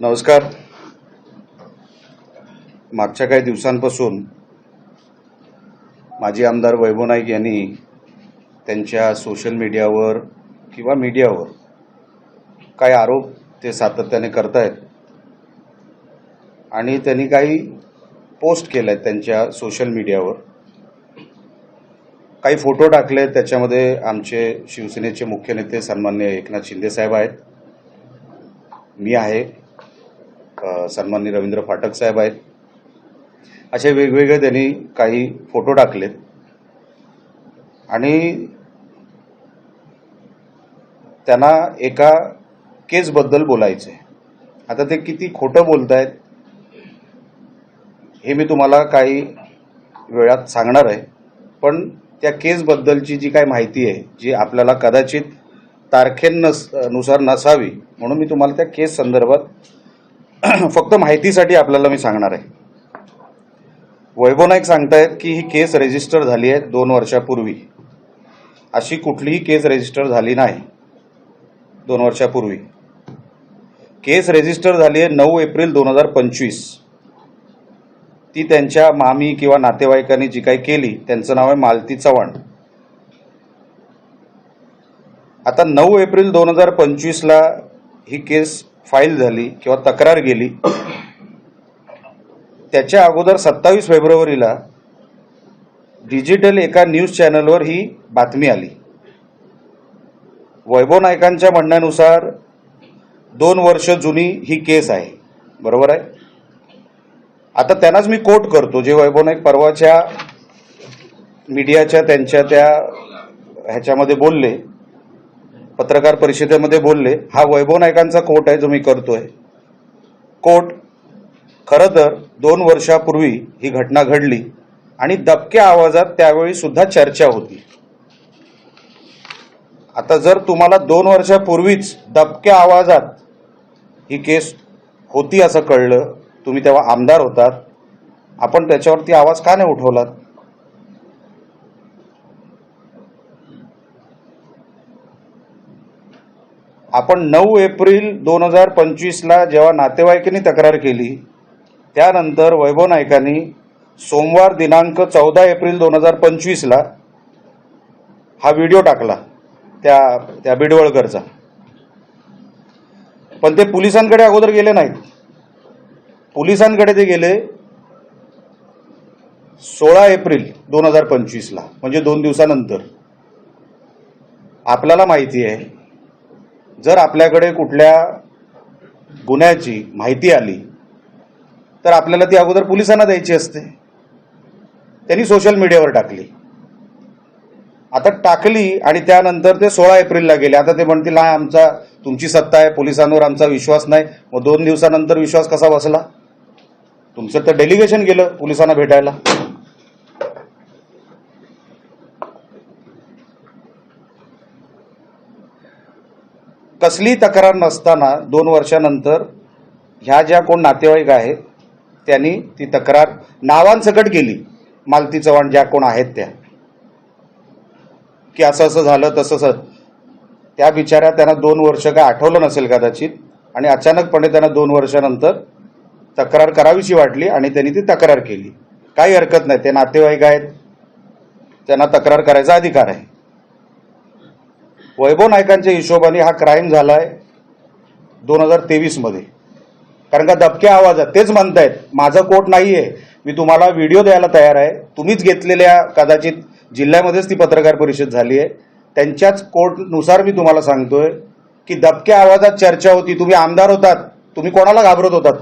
नमस्कार. मागच्या काही दिवसांपासून माजी आमदार वैभव नाईक यांनी त्यांच्या सोशल मीडियावर किंवा मीडियावर काही आरोप ते सातत्याने करतायत आणि त्यांनी काही पोस्ट केले आहेत त्यांच्या सोशल मीडियावर. काही फोटो टाकले. त्याच्यामध्ये आमचे शिवसेनेचे मुख्य नेते सन्माननीय एकनाथ शिंदे साहेब आहेत, मी आहे, सन्माननीय रवींद्र फाटक साहेब आहेत. असे वेगवेगळे त्यांनी काही फोटो टाकलेत आणि त्यांना एका केसबद्दल बोलायचं आहे. आता ते किती खोटं बोलतायत हे मी तुम्हाला काही वेळात सांगणार आहे, पण त्या केसबद्दलची जी काही माहिती आहे जी आपल्याला कदाचित तारखेनुसार नसावी म्हणून मी तुम्हाला त्या केस संदर्भात फक्त माहितीसाठी आपल्याला मी सांगणार आहे. वैभव नाईक सांगतायत की ही केस रजिस्टर झाली आहे 2 वर्षापूर्वी. अशी कुठलीही केस रजिस्टर झाली नाही. 2 वर्षापूर्वी केस रजिस्टर झाली आहे 9 एप्रिल 2025. ती त्यांच्या मामी किंवा नातेवाईकांनी जी काही केली त्यांचं नाव आहे मालती चव्हाण. आता 9 एप्रिल 2025ला ही केस फाईल झाली किंवा तक्रार गेली. त्याच्या अगोदर 27 फेब्रुवारीला डिजिटल एका न्यूज चॅनलवर ही बातमी आली. वैभव नाईकांच्या म्हणण्यानुसार 2 वर्ष जुनी ही केस आहे, बरोबर आहे. आता त्यांनाच मी कोट करतो जे वैभव नाईक परवाच्या मीडियाच्या त्यांच्या त्या ह्याच्यामध्ये बोलले, पत्रकार परिषदेमध्ये बोलले. हा वैभव नाईकांचा कोट आहे जो मी करतोय. कोट, खरं तर 2 वर्षापूर्वी ही घटना घडली आणि दबक्या आवाजात त्यावेळी सुद्धा चर्चा होती. आता जर तुम्हाला 2 वर्षापूर्वीच दबक्या आवाजात ही केस होती असं कळलं, तुम्ही तेव्हा आमदार होतात, आपण त्याच्यावरती आवाज का नाही उठवलात? आपण 9 एप्रिल 2025ला जेव्हा नातेवाईकांनी तक्रार केली त्यानंतर वैभव नाईकांनी सोमवार दिनांक 14 एप्रिल 2025ला हा व्हिडिओ टाकला त्या बिडवळकरचा. पण ते पोलिसांकडे अगोदर गेले नाहीत. पोलिसांकडे ते गेले 16 एप्रिल 2025ला, म्हणजे 2 दिवसानंतर. आपल्याला माहिती आहे, जर आपल्याकडे कुठल्या गुन्ह्याची माहिती आली तर आपल्याला ती अगोदर पोलिसांना द्यायची असते. त्यांनी सोशल मीडियावर टाकली. आता टाकली आणि त्यानंतर ते 16 एप्रिलला गेले. आता ते म्हणतील नाही, आमचा तुमची सत्ता आहे, पोलिसांवर आमचा विश्वास नाही. मग 2 दिवसानंतर विश्वास कसा बसला? तुमचं तर डेलिगेशन गेलं पोलिसांना भेटायला. कसली तक्रार नसताना 2 वर्षानंतर ह्या ज्या कोण नातेवाईक आहेत त्यांनी ती तक्रार नावांसकट केली. मालती चव्हाण ज्या कोण आहेत त्या, की असं असं झालं तसं. त्या बिचाऱ्या त्यांना 2 वर्ष काय आठवलं नसेल कदाचित, आणि अचानकपणे त्यांना 2 वर्षानंतर तक्रार करावीशी वाटली आणि त्यांनी ती तक्रार केली. काही हरकत नाही, ते नातेवाईक आहेत, त्यांना तक्रार करायचा अधिकार आहे. वैभव नाईकांच्या हिशोबाने हा क्राईम झालाय 2023 मध्ये. कारण का दबक्या आवाजात तेच म्हणतायत, माझं कोट नाहीये, मी तुम्हाला व्हिडिओ द्यायला तयार आहे. तुम्हीच घेतलेल्या कदाचित जिल्ह्यामध्येच ती पत्रकार परिषद झाली आहे, त्यांच्याच कोर्टनुसार मी तुम्हाला सांगतोय की दबक्या आवाजात चर्चा होती. तुम्ही आमदार होतात, तुम्ही कोणाला घाबरत होतात?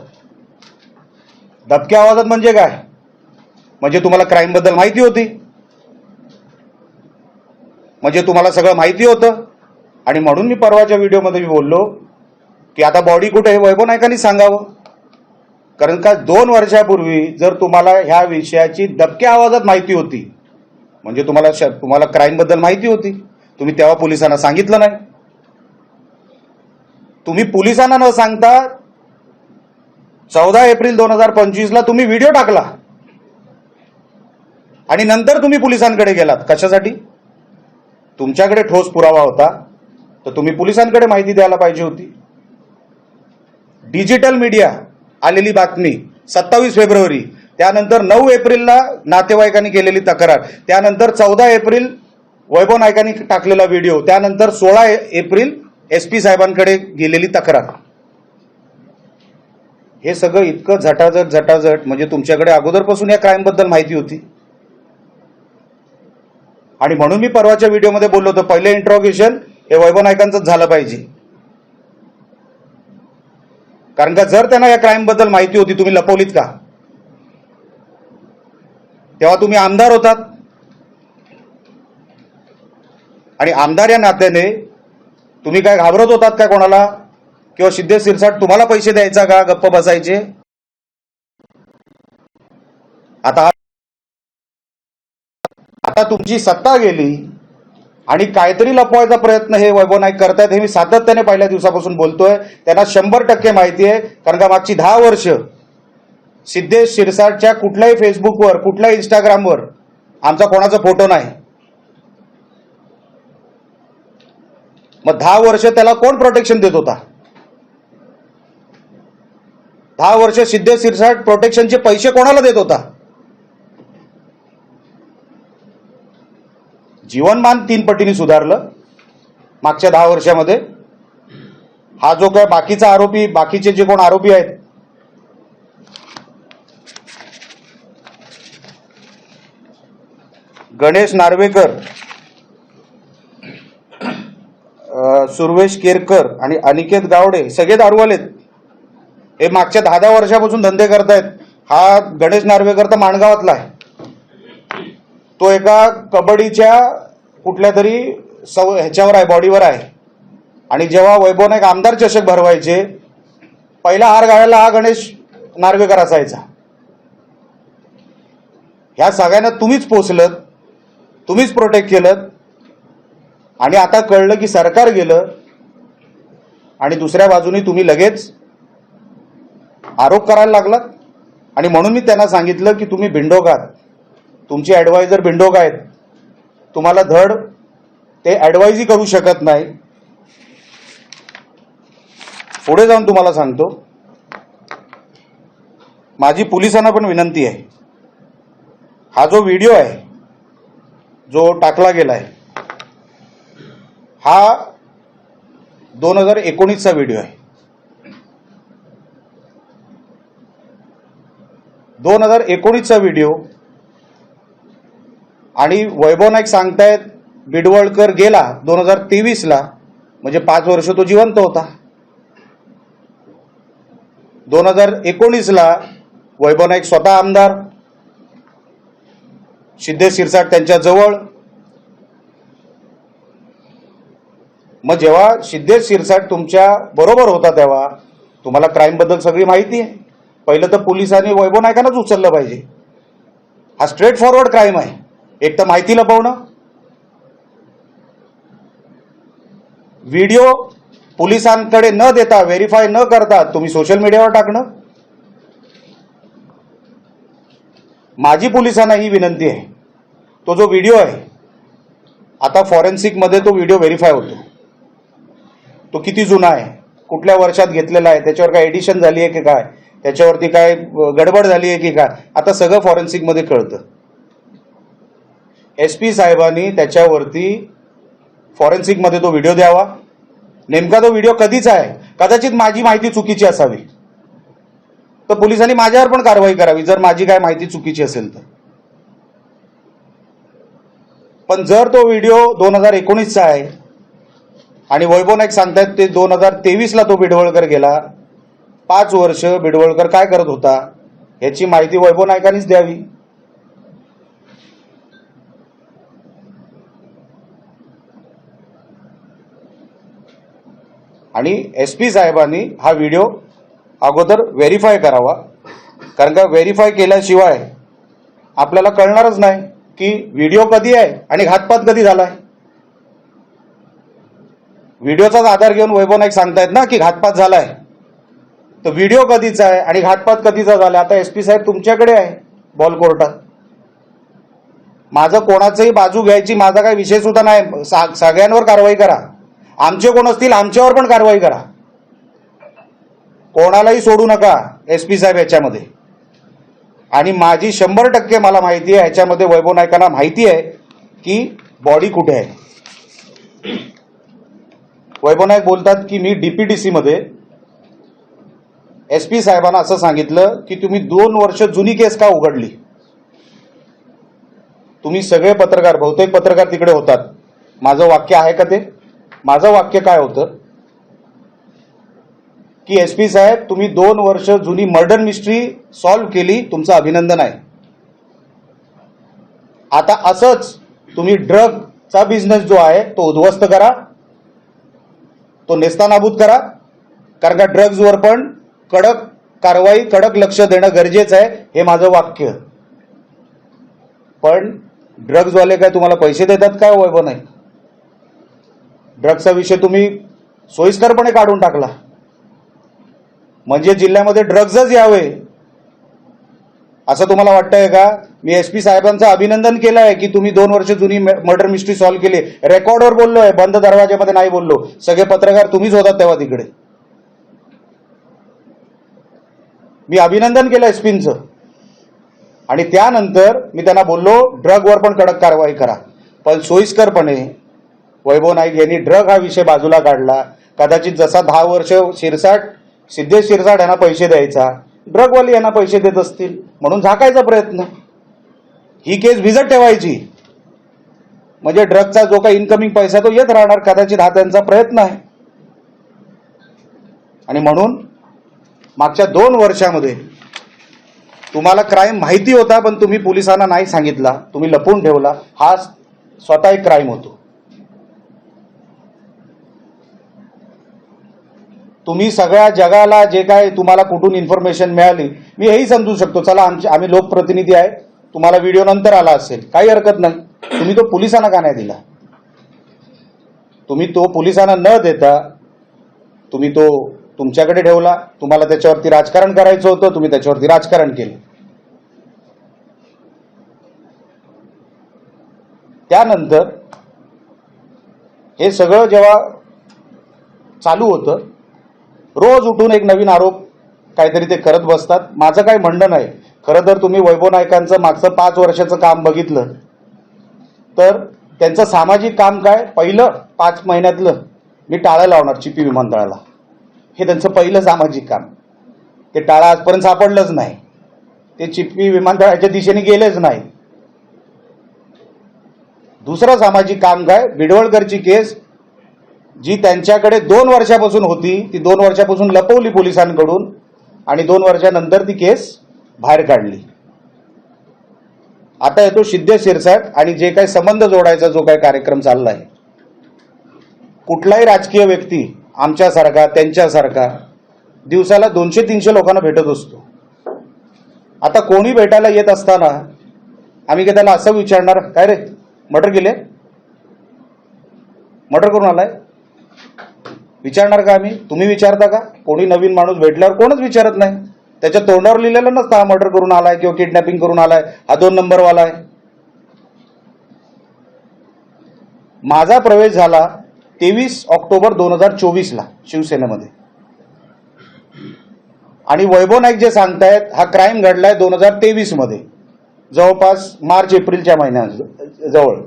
दबक्या आवाजात म्हणजे काय? म्हणजे तुम्हाला क्राईम बद्दल माहिती होती, म्हणजे तुम्हाला सगळं माहिती होतं. आणि म्हणून मी परवाच्या व्हिडिओमध्ये मी बोललो की आता बॉडी कुठे हे वैभव नाईकांनी सांगावं. कारण का 2 वर्षापूर्वी जर तुम्हाला ह्या विषयाची दबक्या आवाजात माहिती होती म्हणजे तुम्हाला क्राईम बद्दल माहिती होती, तुम्ही तेव्हा पोलिसांना सांगितलं नाही. तुम्ही पोलिसांना न सांगता 14 एप्रिल 2025ला तुम्ही व्हिडिओ टाकला आणि नंतर तुम्ही पोलिसांकडे गेलात. कशासाठी? तुमच्याकडे ठोस पुरावा होता तर तुम्ही पोलिसांकडे माहिती द्यायला पाहिजे होती. डिजिटल मीडिया आलेली बातमी 27 फेब्रुवारी, त्यानंतर 9 एप्रिलला नातेवाईकांनी केलेली तक्रार, त्यानंतर 14 एप्रिल वैभव नाईकांनी टाकलेला व्हिडिओ, त्यानंतर 16 एप्रिल SP साहेबांकडे गेलेली तक्रार. हे सगळं इतकं झटाझट म्हणजे तुमच्याकडे अगोदरपासून या क्राईमबद्दल माहिती होती. आणि म्हणून मी परवाच्या व्हिडिओमध्ये बोललो होतो, पहिले इंट्रोगेशन हे वैभव नाईकांचंच झालं पाहिजे. कारण का जर त्यांना या क्राईमबद्दल माहिती होती, तुम्ही लपवलीत का? तेव्हा तुम्ही आमदार होतात आणि आमदार या नात्याने तुम्ही काय घाबरत होतात का कोणाला? किंवा सिद्धेश शिरसाट तुम्हाला पैसे द्यायचा का गप्प बसायचे? आता तुमची सत्ता गेली आणि काहीतरी लपवायचा प्रयत्न हे वैभव नाईक करतायत, हे मी सातत्याने पहिल्या दिवसापासून बोलतोय. त्यांना 100% माहिती आहे. कारण का मागची 10 वर्ष सिद्धेश शिरसाटच्या कुठल्याही फेसबुकवर, कुठल्याही इंस्टाग्रामवर आमचा कोणाचा फोटो नाही. मग 10 वर्ष त्याला कोण प्रोटेक्शन देत होता? 10 वर्ष सिद्धेश शिरसाट प्रोटेक्शनचे पैसे कोणाला देत होता? जीवनमान 3 पटीने सुधारलं मागच्या 10 वर्षामध्ये. हा जो काय बाकीचा आरोपी, बाकीचे जे कोण आरोपी आहेत, गणेश नार्वेकर, सुर्वेश केरकर आणि अनिकेत गावडे सगळे दारूवालेत. हे मागच्या 10 वर्षापासून धंदे करतायत. हा गणेश नार्वेकर तर माणगावातला आहे. तो एका कबड्डीच्या कुठल्या तरी ह्याच्यावर आहे, बॉडीवर आहे. आणि जेव्हा वैभव नाईक आमदार चषक भरवायचे, पहिला हार घालायला हा गणेश नार्वेकर असायचा. ह्या सगळ्यांना तुम्हीच पोचलत, तुम्हीच प्रोटेक्ट केलं. आणि आता कळलं की सरकार गेलं आणि दुसऱ्या बाजूनी तुम्ही लगेच आरोप करायला लागलात. आणि म्हणून मी त्यांना सांगितलं की तुम्ही भिंडोक आहात, तुमचे ॲडवायझर भिंडोक आहेत, तुम्हाला धड ते ॲडवाइजही करू शकत नाही. पुढे जाऊन तुम्हाला सांगतो, माझी पोलिसांना पण विनंती आहे. हा जो व्हिडिओ आहे जो टाकला गेलाय, हा 2019चा व्हिडिओ आहे. 2019चा व्हिडिओ. आणि वैभव नाईक सांगतायत बिडवळकर गेला 2023ला, म्हणजे 5 वर्ष तो जिवंत होता. 2019ला वैभव नाईक स्वतः आमदार, सिद्धेश शिरसाट त्यांच्या जवळ. मग जेव्हा सिद्धेश शिरसाट तुमच्या बरोबर होता तेव्हा तुम्हाला क्राईमबद्दल सगळी माहिती आहे. पहिलं तर पोलिसांनी वैभव नाईकांनाच उचललं पाहिजे. हा स्ट्रेट फॉरवर्ड क्राईम आहे. एक तर माहिती लपवणं, व्हिडिओ पोलिसांकडे न देता, व्हेरीफाय न करता तुम्ही सोशल मीडियावर टाकणं. माझी पोलिसांना ही विनंती आहे, तो जो व्हिडिओ आहे आता फॉरेन्सिकमध्ये तो व्हिडिओ व्हेरीफाय होतो. तो किती जुना आहे, कुठल्या वर्षात घेतलेला आहे, त्याच्यावर काय एडिशन झाली आहे की काय, त्याच्यावरती काय गडबड झाली आहे की काय, आता सगळं फॉरेन्सिकमध्ये कळतं. SP साहेबांनी त्याच्यावरती फॉरेन्सिकमध्ये तो व्हिडिओ द्यावा. नेमका तो व्हिडिओ कधीचा आहे, कदाचित माझी माहिती चुकीची असावी, तर पोलिसांनी माझ्यावर पण कारवाई करावी जर माझी काय माहिती चुकीची असेल तर. पण जर तो व्हिडिओ 2019चा आहे आणि वैभव नाईक सांगतायत ते 2023ला तो बिडवळकर गेला, 5 वर्ष बिडवळकर काय करत होता याची माहिती वैभव नाईकांनीच द्यावी. आणि SP साहेबांनी हा व्हिडिओ अगोदर व्हेरीफाय करावा. कारण का व्हेरीफाय केल्याशिवाय आपल्याला कळणारच नाही की व्हिडिओ कधी आहे आणि घातपात कधी झालाय. व्हिडिओचाच आधार घेऊन वैभव नाईक सांगतायत ना की घातपात झालाय, तर व्हिडिओ कधीचा आहे आणि घातपात कधीचा झाला. आता SP साहेब तुमच्याकडे आहे बॉल कोर्टात. माझं कोणाचंही बाजू घ्यायची माझा काही विषय सुद्धा नाही. सगळ्यांवर कारवाई करा. आमचे कोण असतील आमच्यावर पण कारवाई करा. कोणालाही सोडू नका SP साहेब याच्यामध्ये. आणि माझी 100% मला माहिती आहे ह्याच्यामध्ये वैभव नाईकांना माहिती आहे की बॉडी कुठे आहे. वैभव नाईक बोलतात की मी DPDC मध्ये SP साहेबांना असं सांगितलं की तुम्ही 2 वर्ष जुनी केस का उघडली. तुम्ही सगळे पत्रकार, बहुतेक पत्रकार तिकडे होतात. माझं वाक्य आहे का ते? माझं वाक्य काय होतं की SP साहेब तुम्ही 2 वर्ष जुनी मर्डर मिस्ट्री सॉल्व्ह केली, तुमचं अभिनंदन आहे. आता असंच तुम्ही ड्रगचा बिझनेस जो आहे तो उद्ध्वस्त करा, तो नेस्तानाबूत करा. कारण का ड्रग्जवर पण कडक कारवाई, कडक लक्ष देणं गरजेचं आहे, हे माझं वाक्य. पण ड्रग्जवाले काय तुम्हाला पैसे देतात काय वैभव नाईक? ड्रग्सचा विषय तुम्ही सोयीस्करपणे काढून टाकला. म्हणजे जिल्ह्यामध्ये ड्रग्जच यावे असं तुम्हाला वाटतंय का? मी SP साहेबांचं अभिनंदन केलं आहे की तुम्ही 2 वर्ष जुनी मर्डर मिस्ट्री सॉल्व्ह केली. रेकॉर्डवर बोललोय, बंद दरवाज्यामध्ये नाही बोललो. सगळे पत्रकार तुम्हीच होतात तेव्हा तिकडे. मी अभिनंदन केलं SPचं. आणि त्यानंतर मी त्यांना बोललो ड्रगवर पण कडक कारवाई करा. पण सोयीस्करपणे वैभव नाईक यांनी ड्रग हा विषय बाजूला काढला. कदाचित जसा 10 वर्ष सिद्धेश शिरसाट यांना पैसे द्यायचा, ड्रगवाले यांना पैसे देत असतील म्हणून झाकायचा प्रयत्न. ही केस भिजत ठेवायची, म्हणजे ड्रगचा जो काही इन्कमिंग पैसा तो येत राहणार. कदाचित हा त्यांचा प्रयत्न आहे. आणि म्हणून मागच्या 2 वर्षामध्ये तुम्हाला क्राईम माहिती होता, पण तुम्ही पोलिसांना नाही सांगितला, तुम्ही लपवून ठेवला. हा स्वतः एक क्राईम होतो. तुम्ही सगळ्या जगाला जे काय तुम्हाला कुठून इन्फॉर्मेशन मिळाली, मी हेही समजू शकतो. चला आम्ही लोकप्रतिनिधी आहे, तुम्हाला व्हिडिओ नंतर आला असेल, काही हरकत नाही. तुम्ही तो पोलिसांना का नाही दिला? तुम्ही तो पोलिसांना न देता तुम्ही तो तुमच्याकडे ठेवला. तुम्हाला त्याच्यावरती राजकारण करायचं होतं, तुम्ही त्याच्यावरती राजकारण केलं. त्यानंतर हे सगळं जेव्हा चालू होतं, रोज उठून एक नवीन आरोप काहीतरी ते करत बसतात. माझं काही म्हणणं नाही. खरं तर तुम्ही वैभव नाईकांचं मागचं 5 वर्षाचं काम बघितलं तर त्यांचं सामाजिक काम काय, पहिलं 5 महिन्यातलं मी टाळं लावणार चिपी विमानतळाला, हे त्यांचं पहिलं सामाजिक काम. ते टाळं आजपर्यंत सापडलंच नाही. ते चिपी विमानतळाच्या दिशेने गेलेच नाही. दुसरं सामाजिक काम काय, बिडवळकरची केस जी त्यांच्याकडे 2 वर्षापासून होती, ती 2 वर्षापासून लपवली पोलिसांकडून आणि 2 वर्षानंतर ती केस बाहेर काढली. आता येतो सिद्धेश शिरसाट आणि जे काही संबंध जोडायचा जो काही कार्यक्रम चाललाय. कुठलाही राजकीय व्यक्ती आमच्यासारखा त्यांच्यासारखा दिवसाला 200-300 लोकांना भेटत असतो. आता कोणी भेटायला येत असताना आम्ही काय त्याला असं विचारणार, काय रे मर्डर केले, मर्डर करून आलाय, विचारणार का आम्ही? तुम्ही विचारता का? कोणी नवीन माणूस भेटल्यावर कोणच विचारत नाही. त्याच्या तोंडावर लिहिलेलं नसतं हा मर्डर करून आलाय किंवा किडनॅपिंग करून आलाय, हा 2 नंबरवाला आहे. माझा प्रवेश झाला 23 ऑक्टोबर 2024ला शिवसेनेमध्ये. आणि वैभव नाईक जे सांगतायत हा क्राईम घडलाय 2023 मध्ये, जवळपास मार्च एप्रिलच्या महिन्यात जवळ.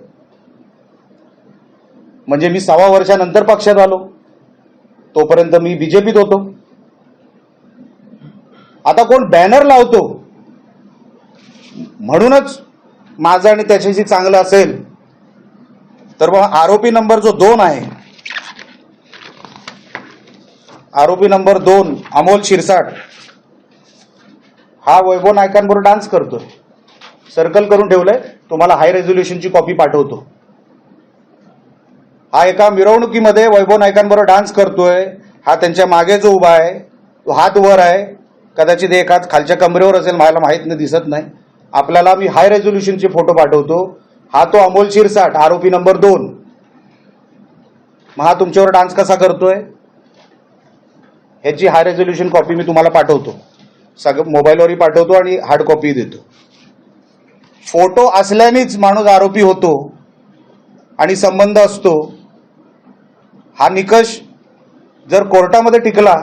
म्हणजे मी 6 वर्षानंतर पक्षात आलो. तोपर्यंत मी BJPत होतो. आता कोण बॅनर लावतो म्हणूनच माझं आणि त्याच्याशी चांगलं असेल तर मग आरोपी नंबर जो 2 आहे, आरोपी नंबर 2 अमोल शिरसाट, हा वैभव नाईकांबरोबर डान्स करतोय. सर्कल करून ठेवलंय, तुम्हाला हाय रेझोल्युशनची कॉपी पाठवतो. हा एका मिरवणुकीमध्ये वैभव नाईकांबरोबर डान्स करतोय. हा त्यांच्या मागे जो उभा आहे तो हात वर आहे, कदाचित एक हात खालच्या कमरेवर असेल, मला माहित नाही, दिसत नाही आपल्याला. मी हाय रेझोल्युशनचे फोटो पाठवतो. हा तो अमोल शिरसाट, आरोपी नंबर 2. मग हा तुमच्यावर डान्स कसा करतोय ह्याची हाय रेझोल्युशन कॉपी मी तुम्हाला पाठवतो. सगळं मोबाईलवरही पाठवतो आणि हार्ड कॉपी देतो. फोटो असल्यानेच माणूस आरोपी होतो आणि संबंध असतो. हा निकष जर कोर्टामध्ये टिकला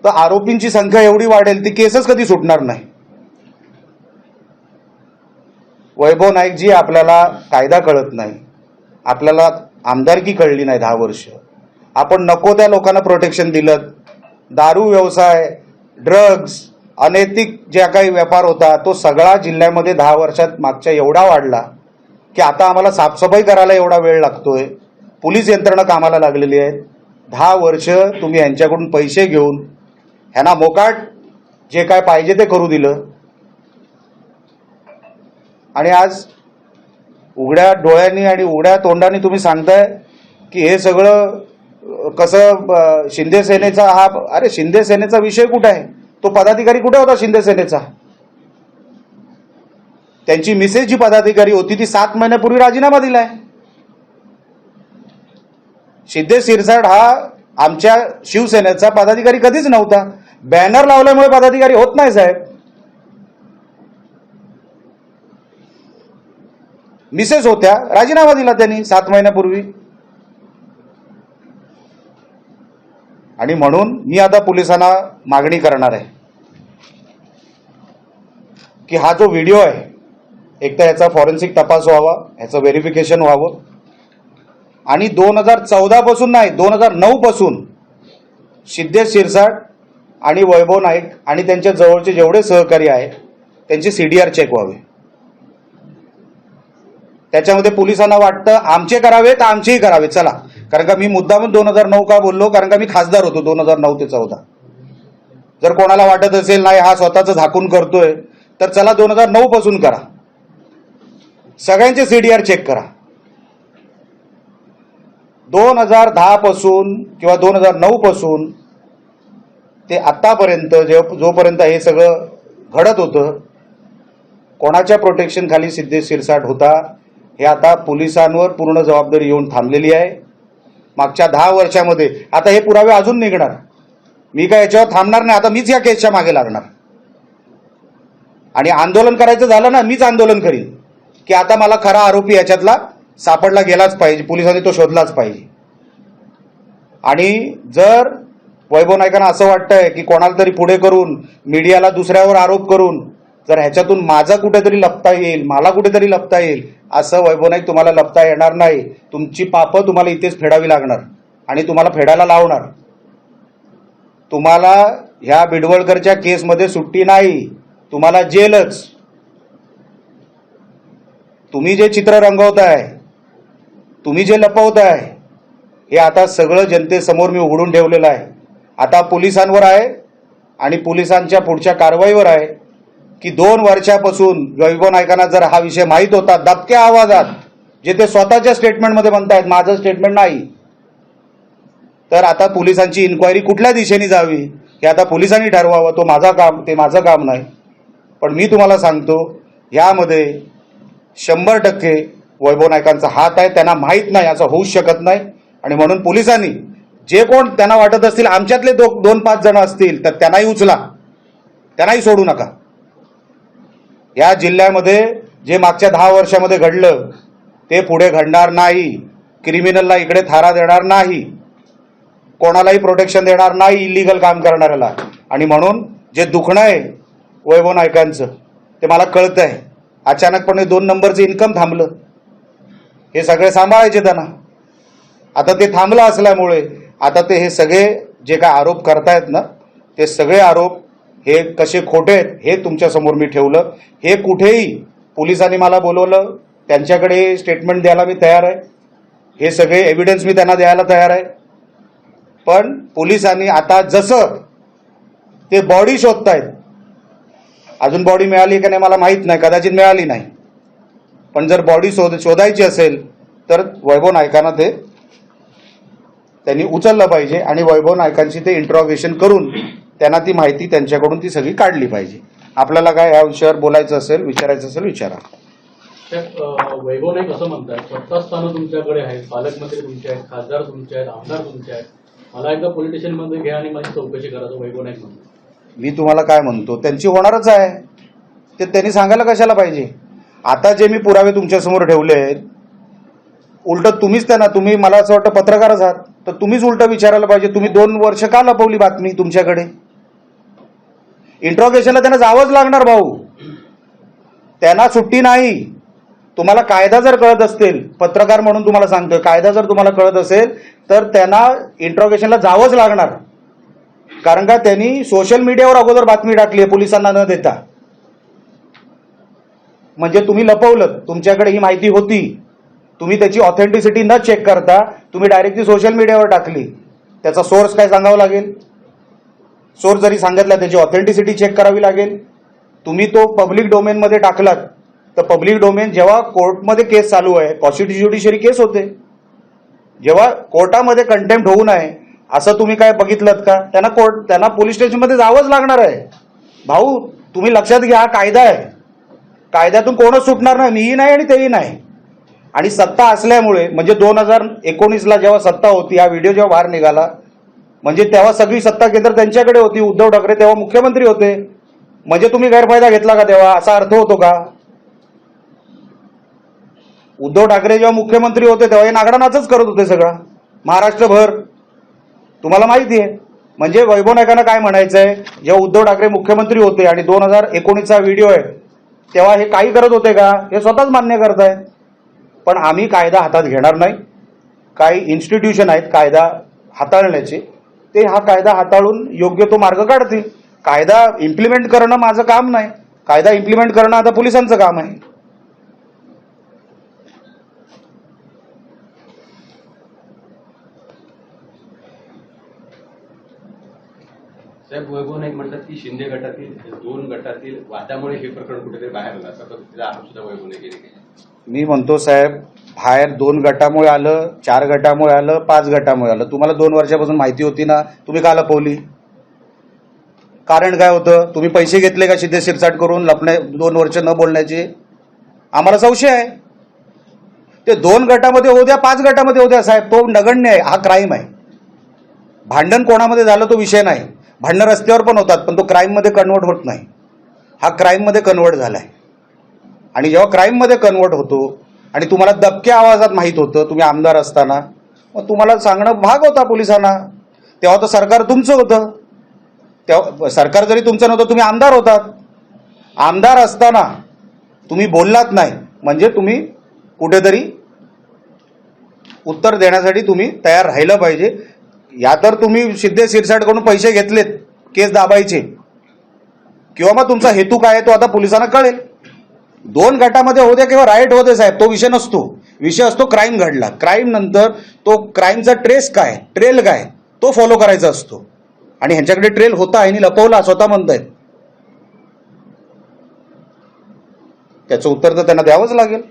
तर आरोपींची संख्या एवढी वाढेल, ती केसच कधी सुटणार नाही. वैभव नाईक जी, आपल्याला कायदा कळत नाही, आपल्याला आमदारकी कळली नाही 10 वर्ष. आपण नको त्या लोकांना प्रोटेक्शन दिलं. दारू व्यवसाय, ड्रग्ज, अनैतिक ज्या काही व्यापार होता तो सगळा जिल्ह्यामध्ये 10 वर्षात मागच्या एवढा वाढला की आता आम्हाला साफसफाई करायला एवढा वेळ लागतोय. पोलीस यंत्रणा कामाला लागलेली आहे. 10 वर्ष तुम्ही यांच्याकडून पैसे घेऊन ह्यांना मोकाट जे काय पाहिजे ते करू दिलं, आणि आज उघड्या डोळ्यांनी आणि उघड्या तोंडाने तुम्ही सांगताय की हे सगळं कसं शिंदे सेनेचा हा. अरे शिंदे सेनेचा विषय कुठे आहे? तो पदाधिकारी कुठे होता शिंदे सेनेचा? त्यांची मिसेस जी पदाधिकारी होती ती 7 महिन्यापूर्वी राजीनामा दिलाय. सिद्धेश शिरसाट हा आमच्या शिवसेनेचा पदाधिकारी कधीच नव्हता. बॅनर लावल्यामुळे पदाधिकारी होत नाही साहेब. मिसेस होत्या, राजीनामा दिला त्यांनी 7 महिन्यापूर्वी. आणि म्हणून मी आता पोलिसांना मागणी करणार आहे की हा जो व्हिडिओ आहे, एक तर याचा फॉरेन्सिक तपास व्हावा, याचं व्हेरिफिकेशन व्हावं, आणि 2014 पासून नाही 2009 पासून सिद्धेश शिरसाट आणि वैभव नाईक आणि त्यांच्या जवळचे जेवढे सहकारी आहेत त्यांचे CDR चेक व्हावे. त्याच्यामध्ये पोलिसांना वाटतं आमचे करावे तर आमचेही करावे. चला, कारण का मी मुद्दामून 2009 का बोललो, कारण का मी खासदार होतो 2009 ते 14. जर कोणाला वाटत असेल नाही हा स्वतःच झाकून करतोय, तर चला 2009 पासून करा, सगळ्यांचे CDR चेक करा. 2010 पासून किंवा 2009 पासून ते आतापर्यंत जोपर्यंत हे सगळं घडत होतं, कोणाच्या प्रोटेक्शन खाली सिद्धेश शिरसाट होता हे आता पोलिसांवर पूर्ण जबाबदारी येऊन थांबलेली आहे. मागच्या 10 वर्षामध्ये आता हे पुरावे अजून निघणार. मी काय याच्यावर थांबणार नाही. आता मीच या केसच्या मागे लागणार आणि आंदोलन करायचं झालं ना, मीच आंदोलन करीन की आता मला खरा आरोपी याच्यातला सापडला गेलाच पाहिजे, पोलिसांनी तो शोधलाच पाहिजे. आणि जर वैभव नाईकांना असं वाटतंय की कोणाला तरी पुढे करून मीडियाला दुसऱ्यावर आरोप करून जर ह्याच्यातून माझा कुठेतरी लपता येईल, मला कुठेतरी लपता येईल, असं वैभव नाईक तुम्हाला लपता येणार नाही. तुमची पापं तुम्हाला इथेच फेडावी लागणार आणि तुम्हाला फेडायला लावणार. तुम्हाला ह्या बिडवळकरच्या केसमध्ये सुट्टी नाही, तुम्हाला जेलच. तुम्ही जे चित्र रंगवताय, तुम्ही जे लपवताय, हे आता सगळं जनतेसमोर मी उघडून ठेवलेलं आहे. आता पोलिसांवर आहे आणि पोलिसांच्या पुढच्या कारवाईवर आहे की 2 वर्षापासून वैभव नाईकांना जर हा विषय माहीत होता, दबक्या आवाजात जे ते स्वतःच्या स्टेटमेंटमध्ये म्हणतायत, माझं स्टेटमेंट नाही, तर आता पोलिसांची इन्क्वायरी कुठल्या दिशेने जावी हे आता पोलिसांनी ठरवावं. तो माझा काम, ते माझं काम नाही. पण मी तुम्हाला सांगतो, यामध्ये 100% वैभव नाईकांचा हात आहे. त्यांना माहीत नाही असं होऊच शकत नाही. आणि म्हणून पोलिसांनी जे कोण त्यांना वाटत असतील आमच्यातले 2-5 जण असतील तर त्यांनाही उचला, त्यांनाही सोडू नका. या जिल्ह्यामध्ये जे मागच्या 10 वर्षामध्ये घडलं ते पुढे घडणार नाही. क्रिमिनलला इकडे थारा देणार नाही, कोणालाही प्रोटेक्शन देणार नाही इलिगल काम करणाऱ्याला. आणि म्हणून जे दुखणं आहे वैभव नाईकांचं ते मला कळतं आहे. अचानकपणे 2 नंबरचं इन्कम थांबलं, हे सगळे सांभाळायचे त्यांना. आता ते थांबलं असल्यामुळे आता ते हे सगळे जे काय आरोप करतायत ना, ते सगळे आरोप हे कसे खोटे आहेत हे तुमच्यासमोर मी ठेवलं. हे कुठेही पोलिसांनी मला बोलवलं, त्यांच्याकडे स्टेटमेंट द्यायला मी तयार आहे, हे सगळे एव्हिडन्स मी त्यांना द्यायला तयार आहे. पण पोलिसांनी आता जसं ते बॉडी शोधतायत, अजून बॉडी मिळाली का नाही मला माहीत नाही, कदाचित मिळाली नाही, पण जर बॉडी शोधायची असेल तर वैभव नाईकांना ते त्यांनी उचललं पाहिजे आणि वैभव नाईकांची ते इंट्रॉगेशन करून त्यांना ती माहिती त्यांच्याकडून ती सगळी काढली पाहिजे. आपल्याला काय या विषयावर बोलायचं असेल, विचारायचं असेल, विचारा. वैभव नाईक असं म्हणतात, सत्तास्थानं तुमच्याकडे आहेत, पालकमंत्री तुमचे आहेत, खासदार तुमचे आहेत, आमदार तुमचे आहेत, मला एकदा पोलीस स्टेशनमध्ये घ्या आणि माझी चौकशी करा, असं वैभव नाईक म्हणतो. मी तुम्हाला काय म्हणतो, त्यांची होणारच आहे, ते त्यांनी सांगायला कशाला पाहिजे. आता जे मी पुरावे तुमच्यासमोर ठेवले आहेत, उलट तुम्हीच त्यांना, तुम्ही मला असं वाटतं पत्रकारच आहात, तर तुम्हीच उलट विचारायला पाहिजे, तुम्ही 2 वर्ष का लपवली बातमी तुमच्याकडे. इंट्रोगेशनला त्यांना जावंच लागणार भाऊ, त्यांना सुट्टी नाही. तुम्हाला कायदा जर कळत असेल, पत्रकार म्हणून तुम्हाला सांगतोय, कायदा जर तुम्हाला कळत असेल तर त्यांना इंट्रोगेशनला जावंच लागणार. कारण का त्यांनी सोशल मीडियावर अगोदर बातमी टाकली आहे पोलिसांना न देता. म्हणजे तुम्ही लपवलं, तुमच्याकडे ही माहिती होती, तुम्ही त्याची ऑथेंटिसिटी न चेक करता तुम्ही डायरेक्टली सोशल मीडियावर टाकली. त्याचा सोर्स काय सांगावा लागेल, सोर्स जरी सांगितला त्याची ऑथेंटिसिटी चेक करावी लागेल. तुम्ही तो पब्लिक डोमेनमध्ये टाकलात तर पब्लिक डोमेन जेव्हा कोर्टमध्ये केस चालू आहे, ज्युडिशरी केस होते, जेव्हा कोर्टामध्ये कंटेम्प्ट होऊ नये असं तुम्ही काय बघितलं का? त्यांना पोलीस स्टेशनमध्ये जावंच लागणार आहे. भाऊ तुम्ही लक्षात घ्या, हा कायदा आहे, कायद्यातून कोणच सुटणार नाही, मीही नाही आणि तेही नाही. आणि सत्ता असल्यामुळे म्हणजे 2019ला जेव्हा सत्ता होती, हा व्हिडिओ जेव्हा बाहेर निघाला, म्हणजे तेव्हा सगळी सत्ता केंद्र त्यांच्याकडे होती. उद्धव ठाकरे तेव्हा मुख्यमंत्री होते. म्हणजे तुम्ही गैरफायदा घेतला का तेव्हा, असा अर्थ होतो का? उद्धव ठाकरे जेव्हा मुख्यमंत्री होते तेव्हा हे नागडा नाचच करत होते सगळा महाराष्ट्रभर, तुम्हाला माहिती आहे. म्हणजे वैभव नाईकांना काय म्हणायचंय, जेव्हा उद्धव ठाकरे मुख्यमंत्री होते आणि 2019चा व्हिडिओ आहे तेव्हा हे काही करत होते का, हे स्वतःच मान्य करताय. पण आम्ही कायदा हातात घेणार नाही. काही इन्स्टिट्यूशन आहेत कायदा हाताळण्याचे, ते हा कायदा हाताळून योग्य तो मार्ग काढतील. कायदा इम्प्लिमेंट करणं माझं काम नाही, कायदा इम्प्लिमेंट करणं आता पोलिसांचं काम आहे. साहेब, वैभव नाईक म्हणतात की शिंदे गटातील 2 गटातील वादामुळे हे प्रकरण कुठेतरी बाहेर आलं, असा पद्धतीचा आरोप सुद्धा वैभव नाईक यांनी केला. मी म्हणतो साहेब, बाहेर 2 गटामुळे आलं, 4 गटामुळे आलं, 5 गटामुळे आलं. तुम्हाला 2 वर्षापासून माहिती होती ना, तुम्ही का लपवली? कारण काय होतं? तुम्ही पैसे घेतले का शिंदे शिरसाट करून लपणे 2 वर्ष न बोलण्याचे? आम्हाला संशय आहे. ते 2 गटामध्ये होऊ द्या, 5 गटामध्ये होऊ द्या साहेब, तो नगण्य आहे, हा क्राईम आहे. भांडण कोणामध्ये झालं तो विषय नाही, भांडणं रस्त्यावर पण होतात, पण तो क्राईममध्ये कन्वर्ट होत नाही. हा क्राईममध्ये कन्वर्ट झालाय. आणि जेव्हा क्राईममध्ये कन्वर्ट होतो आणि तुम्हाला दबक्या आवाजात माहीत होतं, तुम्ही आमदार असताना, मग तुम्हाला सांगणं भाग होता पोलिसांना. तेव्हा तर सरकार तुमचं होतं, तेव्हा सरकार जरी तुमचं नव्हतं, तुम्ही आमदार होतात. आमदार असताना तुम्ही बोललात नाही म्हणजे तुम्ही कुठेतरी उत्तर देण्यासाठी तुम्ही तयार राहिलं पाहिजे. या तर तुम्ही शिंदे शिरसाटकडून पैसे घेतलेत केस दाबायचे, किंवा मग तुमचा हेतू काय आहे तो आता पोलिसांना कळेल. 2 गटामध्ये होते किंवा राईट होते साहेब, तो विषय नसतो. विषय असतो क्राईम घडला, क्राईम नंतर तो क्राईमचा ट्रेल काय तो फॉलो करायचा असतो. आणि ह्यांच्याकडे ट्रेल होता, आणि लपवला स्वतः म्हणतायत, त्याचं उत्तर तर त्यांना द्यावंच लागेल.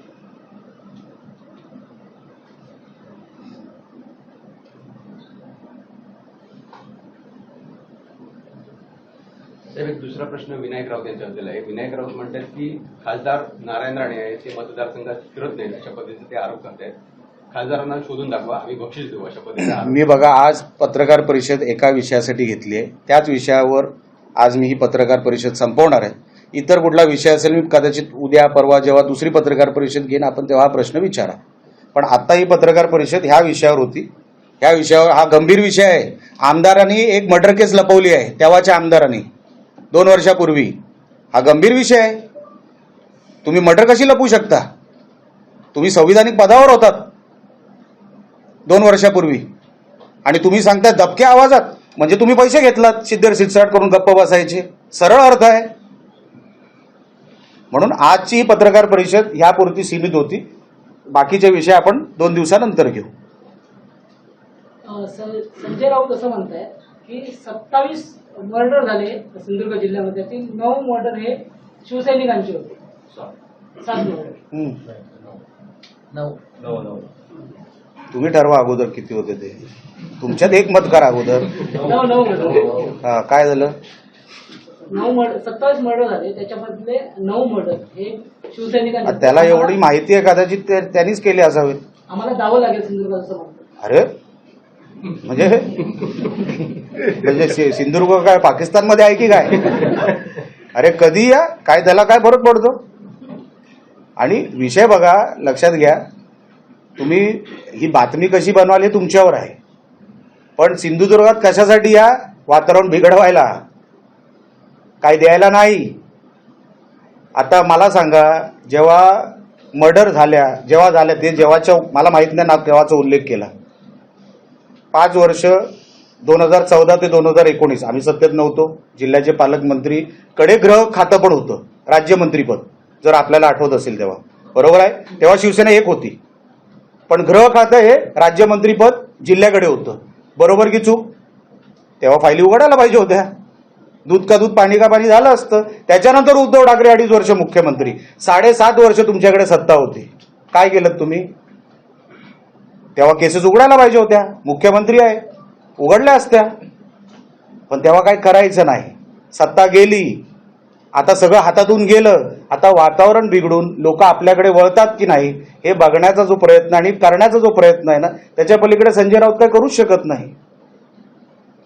साहेब, एक दुसरा प्रश्न विनायक राऊत यांच्याबद्दल आहे. विनायक राऊत म्हणतात की खासदार नारायण राणे आहे ते मतदारसंघात फिरत नाहीत, अशा पद्धतीचे ते आरोप करतायत. खासदारांना शोधून दाखवा, आम्ही बक्षीस देऊ, अशा पद्धतीने. मी बघा, आज पत्रकार परिषद एका विषयासाठी घेतली आहे, त्याच विषयावर आज मी ही पत्रकार परिषद संपवणार आहे. इतर कुठला विषय असेल मी कदाचित उद्या परवा जेव्हा दुसरी पत्रकार परिषद घेईन आपण तेव्हा हा प्रश्न विचारा. पण आता ही पत्रकार परिषद ह्या विषयावर होती. ह्या विषयावर, हा गंभीर विषय आहे. आमदारांनी एक मर्डर केस लपवली आहे, तेव्हाच्या आमदारांनी 2 वर्षापूर्वी. हा गंभीर विषय आहे. तुम्ही मर्डर कशी लपवू शकता? तुम्ही संविधानिक पदावर होतात 2 वर्षापूर्वी, आणि तुम्ही सांगताय दबक्या आवाजात, म्हणजे तुम्ही पैसे घेतलात शिंदे शिरसाट करून गप्प बसायचे. सरळ अर्थ आहे. म्हणून आजची ही पत्रकार परिषद ह्यापुरती सीमित होती. बाकीचे विषय आपण 2 दिवसानंतर घेऊ. संजय राऊत असं म्हणताय की 27 मर्डर झाले सिंधुदुर्ग जिल्ह्यामध्ये, त्यातील 9 मर्डर हे शिवसैनिकांचे होते. 7 मर्डर. 9 तुम्ही ठरवा अगोदर किती होते ते. तुमच्यात एक मत करा अगोदर. 9 मर्डर. हा, काय झालं? 9 मर्डर, 27 मर्डर झाले, त्याच्यामधले 9 मर्डर हे शिवसैनिकांचे. त्याला एवढी माहिती आहे, कदाचित त्यांनीच केले असावेत. आम्हाला जावं लागेल सिंधुदुर्गात असं म्हणतात. अरे म्हणजे सिंधुदुर्ग काय पाकिस्तानमध्ये आहे की काय? अरे कधी या काय, त्याला काय फरक पडतो? आणि विषय बघा, लक्षात घ्या, तुम्ही ही बातमी कशी बनवाल हे तुमच्यावर आहे. पण सिंधुदुर्गात कशासाठी या? वातावरण बिघडवायला. काय द्यायला नाही. आता मला सांगा, जेव्हा मर्डर जेव्हा झाल्या ते जेव्हाच्या मला माहित नाही ना तेव्हाचा उल्लेख केला. 5 वर्ष 2014 ते 2019 आम्ही सत्तेत नव्हतो. जिल्ह्याचे पालकमंत्री कडे गृह खातं पण होतं, राज्यमंत्रीपद, जर आपल्याला आठवत असेल तेव्हा. बरोबर आहे, तेव्हा शिवसेना एक होती, पण गृह खातं हे राज्यमंत्रीपद जिल्ह्याकडे होतं. बरोबर की चूक? तेव्हा फायली उघडायला पाहिजे होत्या. दूध का दूध पाणी का पाणी झालं असतं. त्याच्यानंतर उद्धव ठाकरे 2.5 वर्ष मुख्यमंत्री, 7.5 वर्ष तुमच्याकडे सत्ता होती. काय केलं तुम्ही? तेव्हा केसेस उघडायला पाहिजे होत्या. मुख्यमंत्री आहे, उघडल्या असत्या. पण तेव्हा काय करायचं नाही. सत्ता गेली, आता सगळं हातातून गेलं. आता वातावरण बिघडून लोक आपल्याकडे वळतात की नाही हे बघण्याचा जो प्रयत्न आणि करण्याचा जो प्रयत्न आहे ना, त्याच्या पलीकडे संजय राऊत काय करूच शकत नाही.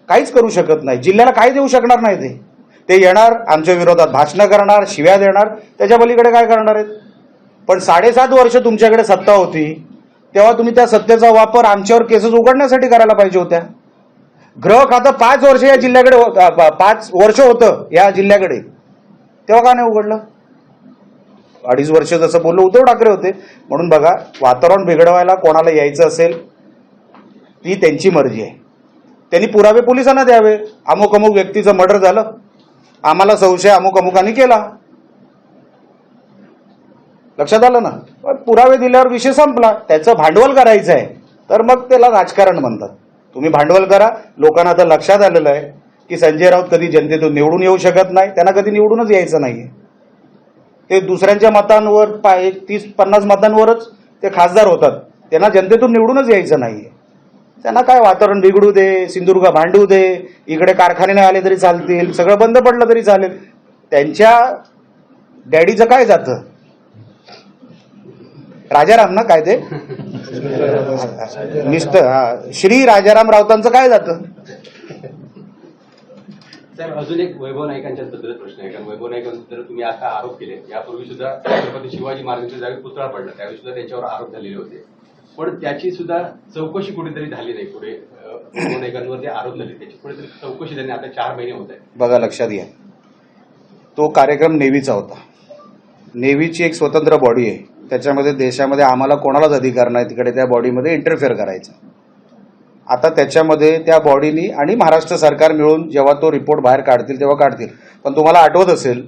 काहीच करू शकत नाही. जिल्ह्याला काय देऊ शकणार नाही. ते येणार, आमच्या विरोधात भाषणं करणार, शिव्या देणार, त्याच्या पलीकडे काय करणार आहेत. पण 7.5 वर्ष तुमच्याकडे सत्ता होती, तेव्हा तुम्ही त्या सत्तेचा वापर आमच्यावर केसेस उघडण्यासाठी करायला पाहिजे होत्या. गृह खातं 5 वर्ष या जिल्ह्याकडे 5 वर्ष होतं या जिल्ह्याकडे, तेव्हा का नाही उघडलं? 2.5 वर्ष जसं बोललो उद्धव ठाकरे होते. म्हणून बघा, वातावरण बिघडवायला कोणाला यायचं असेल ती त्यांची मर्जी आहे. त्यांनी पुरावे पोलिसांना द्यावे. अमुक अमुक व्यक्तीचं मर्डर झालं, आम्हाला संशय अमुक अमुकांनी केला. लक्षात आलं ना? पुरावे दिल्यावर विषय संपला. त्याचं भांडवल करायचं आहे तर मग त्याला राजकारण म्हणतात. तुम्ही भांडवल करा. लोकांना आता लक्षात आलेलं आहे की संजय राऊत कधी जनतेतून निवडून येऊ शकत नाही. त्यांना कधी निवडूनच यायचं नाहीये. ते दुसऱ्यांच्या मतांवर 30-50 मतांवरच ते खासदार होतात. त्यांना जनतेतून निवडूनच यायचं नाहीये. त्यांना काय वातावरण बिघडू दे, सिंधुदुर्ग भांडू दे, इकडे कारखाने नाही आले तरी चालतील, सगळं बंद पडलं तरी चालेल. त्यांच्या डॅडीचं काय जातं? राजाराम ना काय ते श्री राजाराम राऊतांचं काय जातं? साहेब, अजून एक वैभव नाईकांच्या बद्दल प्रश्न आहे. कारण वैभव नाईकांबद्दल तुम्ही आता आरोप केले. यापूर्वी सुद्धा छत्रपती शिवाजी महाराजांच्या जागी पुतळा पडला, त्यावेळी सुद्धा त्यांच्यावर आरोप झालेले होते. पण त्याची सुद्धा चौकशी कुठेतरी झाली नाही. पुढे वैभव नाईकांवर जे आरोप झाले त्याची कुठेतरी चौकशी झाली. आता 4 महिने होत आहे. बघा, लक्षात घ्या, तो कार्यक्रम नेव्हीचा होता. नेव्हीची एक स्वतंत्र बॉडी आहे. त्याच्यामध्ये देशामध्ये आम्हाला कोणालाच अधिकार नाही तिकडे त्या बॉडीमध्ये इंटरफेअर करायचा. आता त्याच्यामध्ये त्या बॉडीनी आणि महाराष्ट्र सरकार मिळून जेव्हा तो रिपोर्ट बाहेर काढतील तेव्हा काढतील. पण तुम्हाला आठवत असेल,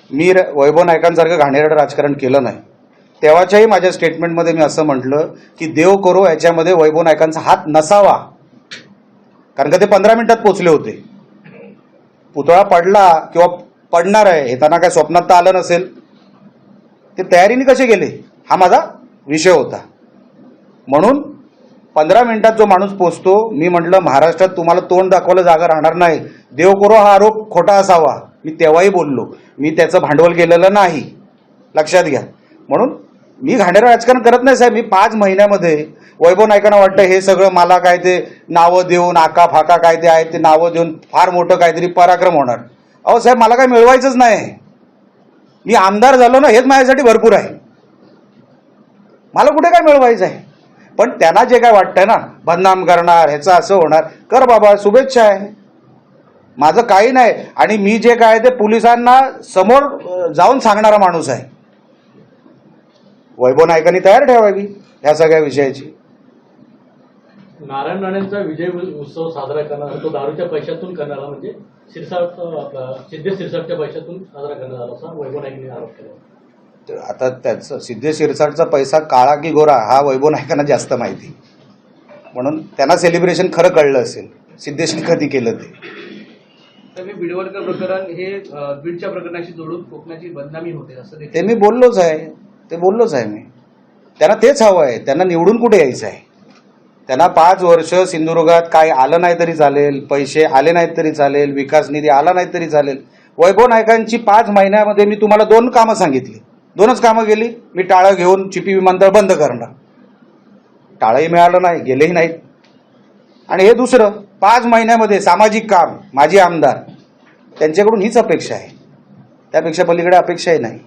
मी वैभव नाईकांसारखं घाणेरडं राजकारण केलं नाही. तेव्हाच्याही माझ्या स्टेटमेंटमध्ये मी असं म्हटलं की देव करो याच्यामध्ये वैभव नाईकांचा हात नसावा. कारण का ते 15 मिनिटात पोचले होते. पुतळा पडला किंवा पडणार आहे हे त्यांना काय स्वप्नात तर आलं नसेल. ते तयारीने कसे गेले हा माझा विषय होता. म्हणून 15 मिनिटात जो माणूस पोचतो, मी म्हटलं महाराष्ट्रात तुम्हाला तोंड दाखवायला जागा राहणार नाही. देव करो हा आरोप खोटा असावा. मी तेव्हाही बोललो, मी त्याचं भांडवल केलेलं नाही. लक्षात घ्या. म्हणून मी घाणेरडं राजकारण करत नाही साहेब. मी 5 महिन्यामध्ये वैभव नाईकांना वाटतं हे सगळं मला काय ते नावं देऊन आका फाका काय ते आहे ते नावं देऊन फार मोठं काहीतरी पराक्रम होणार. अहो साहेब, मला काय मिळवायचंच नाही. मी आमदार झालो ना हेच माझ्यासाठी भरपूर आहे. मला कुठे काय मिळवायचं आहे. पण त्यांना जे काय वाटतंय ना, बदनाम करणार, ह्याचं असं होणार, कर बाबा, शुभेच्छा आहे. माझं काही नाही. आणि मी जे काय ते पोलिसांना समोर जाऊन सांगणारा माणूस आहे. वैभव नाईकांनी तयार ठेवावी ह्या सगळ्या विषयाची. नारायण राणेंचा विजय उत्सव साजरा करणार तो दारूच्या पैशातून करणारा, म्हणजे सिद्धेश शिरसाटच्या पैशातून साजरा करण्यात आला असा वैभव नाईकांनी आरोप केला. आता त्याचं सिद्धेश शिरसाटचा पैसा काळा की गोरा हा वैभव नाईकांना जास्त माहिती. म्हणून त्यांना सेलिब्रेशन खरं कळलं असेल सिद्धेशने कधी केलं ते. तर मी बिडवडकर प्रकरण हे बीडच्या प्रकरणाशी जोडून कोकणाची बदनामी होते असं ते मी बोललोच आहे. मी त्यांना तेच हवं आहे. त्यांना निवडून कुठे यायचं आहे. त्यांना 5 वर्ष सिंधुदुर्गात काय आलं नाही तरी चालेल, पैसे आले नाहीत तरी चालेल, विकास निधी आला नाही तरी चालेल. वैभव नाईकांची 5 महिन्यामध्ये मी तुम्हाला 2 कामं सांगितली, 2च कामं केली. मी टाळं घेऊन चिपी विमानतळ बंद करणार, टाळंही मिळालं नाही, गेलेही नाहीत. आणि हे दुसरं 5 महिन्यामध्ये सामाजिक काम, माजी आमदार, त्यांच्याकडून हीच अपेक्षा आहे. त्यापेक्षा पलीकडे अपेक्षाही नाही.